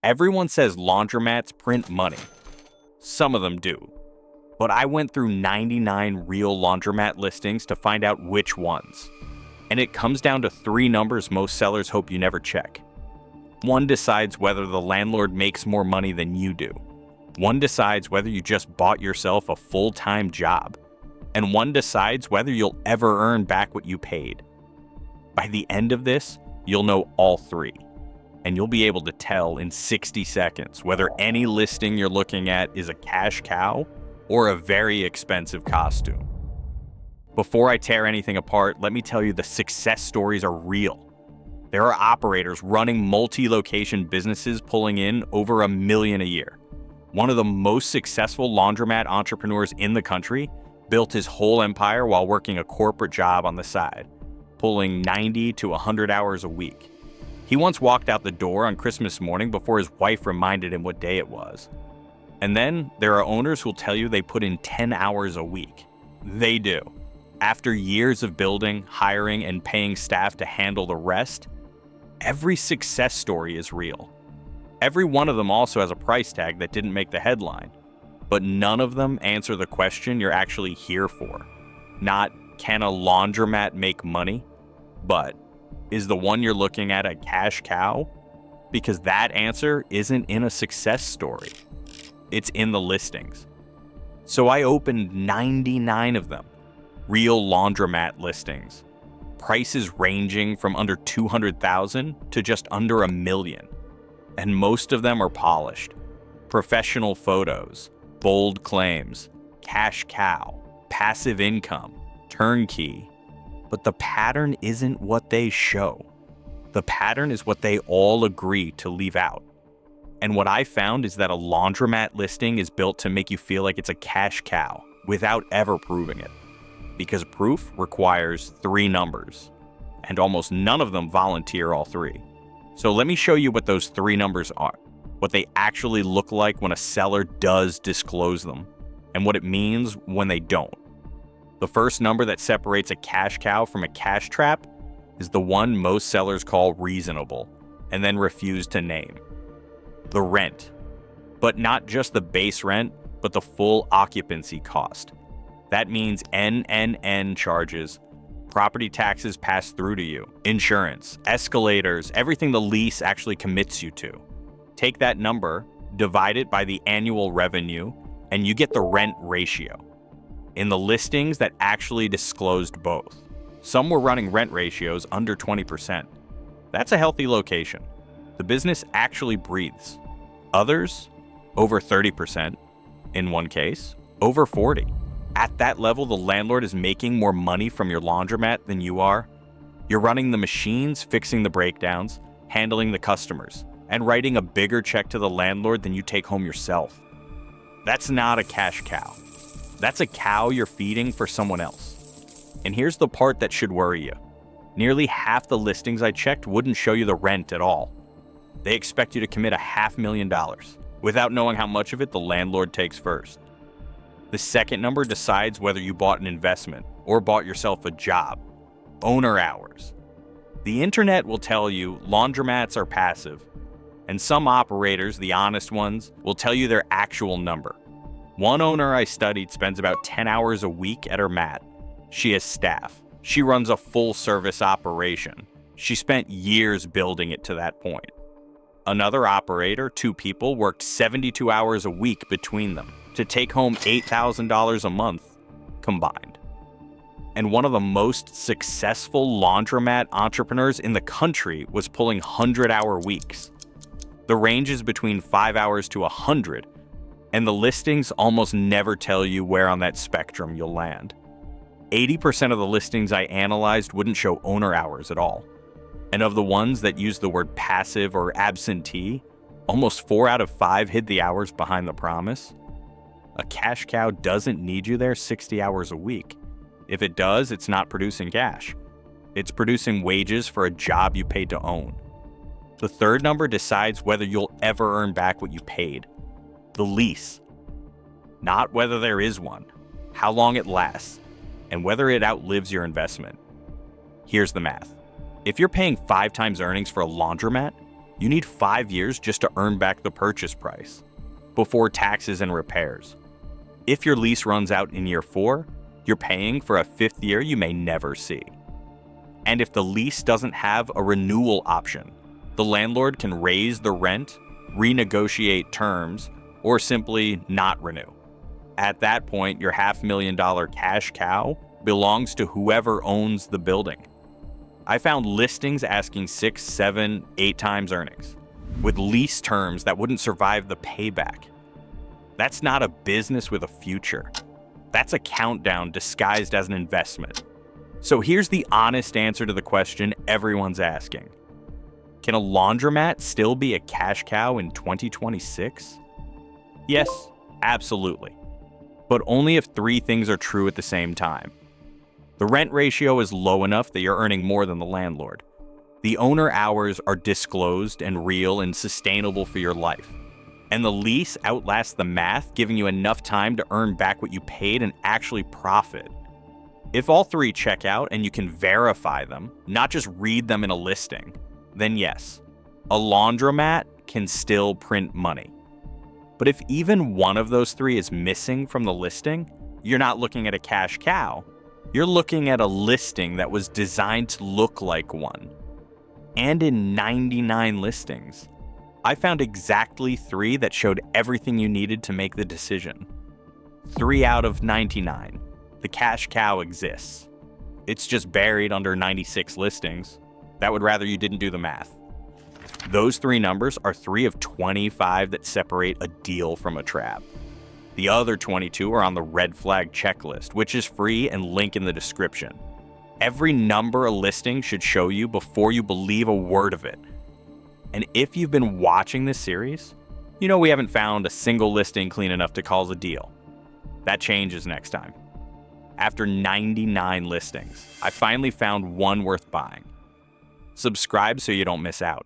Everyone says laundromats print money. Some of them do. But I went through 99 real laundromat listings to find out which ones. And it comes down to three numbers most sellers hope you never check. One decides whether the landlord makes more money than you do. One decides whether you just bought yourself a full-time job. And one decides whether you'll ever earn back what you paid. By the end of this, you'll know all three. And you'll be able to tell in 60 seconds whether any listing you're looking at is a cash cow or a very expensive costume. Before I tear anything apart, let me tell you the success stories are real. There are operators running multi-location businesses pulling in over $1 million a year. One of the most successful laundromat entrepreneurs in the country built his whole empire while working a corporate job on the side, pulling 90 to 100 hours a week. He once walked out the door on Christmas morning before his wife reminded him what day it was. And then there are owners who'll tell you they put in 10 hours a week. They do. After years of building, hiring, and paying staff to handle the rest, every success story is real. Every one of them also has a price tag that didn't make the headline, but none of them answer the question you're actually here for. Not, can a laundromat make money? But, is the one you're looking at a cash cow? Because that answer isn't in a success story. It's in the listings. So I opened 99 of them. Real laundromat listings. Prices ranging from under $200,000 to just under $1 million. And most of them are polished. Professional photos, bold claims, cash cow, passive income, turnkey. But the pattern isn't what they show. The pattern is what they all agree to leave out. And what I found is that a laundromat listing is built to make you feel like it's a cash cow without ever proving it. Because proof requires three numbers, and almost none of them volunteer all three. So let me show you what those three numbers are, what they actually look like when a seller does disclose them, and what it means when they don't. The first number that separates a cash cow from a cash trap is the one most sellers call reasonable, and then refuse to name. The rent. But not just the base rent, but the full occupancy cost. That means NNN charges, property taxes passed through to you, insurance, escalators, everything the lease actually commits you to. Take that number, divide it by the annual revenue, and you get the rent ratio. In the listings that actually disclosed both, some were running rent ratios under 20%. That's a healthy location. The business actually breathes. Others, over 30%. In one case, over 40%. At that level, the landlord is making more money from your laundromat than you are. You're running the machines, fixing the breakdowns, handling the customers, and writing a bigger check to the landlord than you take home yourself. That's not a cash cow. That's a cow you're feeding for someone else. And here's the part that should worry you. Nearly half the listings I checked wouldn't show you the rent at all. They expect you to commit $500,000 without knowing how much of it the landlord takes first. The second number decides whether you bought an investment or bought yourself a job. Owner hours. The internet will tell you laundromats are passive, and some operators, the honest ones, will tell you their actual number. One owner I studied spends about 10 hours a week at her mat. She has staff. She runs a full-service operation. She spent years building it to that point. Another operator, two people, worked 72 hours a week between them to take home $8,000 a month combined. And one of the most successful laundromat entrepreneurs in the country was pulling 100-hour weeks. The range is between 5 hours to 100, and the listings almost never tell you where on that spectrum you'll land. 80% of the listings I analyzed wouldn't show owner hours at all. And of the ones that use the word passive or absentee, almost 4 out of 5 hid the hours behind the promise. A cash cow doesn't need you there 60 hours a week. If it does, it's not producing cash. It's producing wages for a job you paid to own. The third number decides whether you'll ever earn back what you paid. The lease. Not whether there is one, how long it lasts, and whether it outlives your investment. Here's the math. If you're paying 5 times earnings for a laundromat, You need 5 years just to earn back the purchase price, before taxes and repairs. If your lease runs out in year 4, you're paying for a 5th year you may never see. And if the lease doesn't have a renewal option, the landlord can raise the rent, renegotiate terms, or simply not renew. At that point, your $500,000 cash cow belongs to whoever owns the building. I found listings asking 6, 7, 8 times earnings, with lease terms that wouldn't survive the payback. That's not a business with a future. That's a countdown disguised as an investment. So here's the honest answer to the question everyone's asking. Can a laundromat still be a cash cow in 2026? Yes, absolutely. But only if 3 things are true at the same time. The rent ratio is low enough that you're earning more than the landlord. The owner hours are disclosed and real and sustainable for your life. And the lease outlasts the math, giving you enough time to earn back what you paid and actually profit. If all 3 check out and you can verify them, not just read them in a listing, then yes, a laundromat can still print money. But if even one of those 3 is missing from the listing, you're not looking at a cash cow. You're looking at a listing that was designed to look like one. And in 99 listings, I found exactly 3 that showed everything you needed to make the decision. 3 out of 99. The cash cow exists. It's just buried under 96 listings. That would rather you didn't do the math. Those 3 numbers are 3 of 25 that separate a deal from a trap. The other 22 are on the red flag checklist, which is free and link in the description. Every number a listing should show you before you believe a word of it. And if you've been watching this series, you know we haven't found a single listing clean enough to call a deal. That changes next time. After 99 listings, I finally found one worth buying. Subscribe so you don't miss out.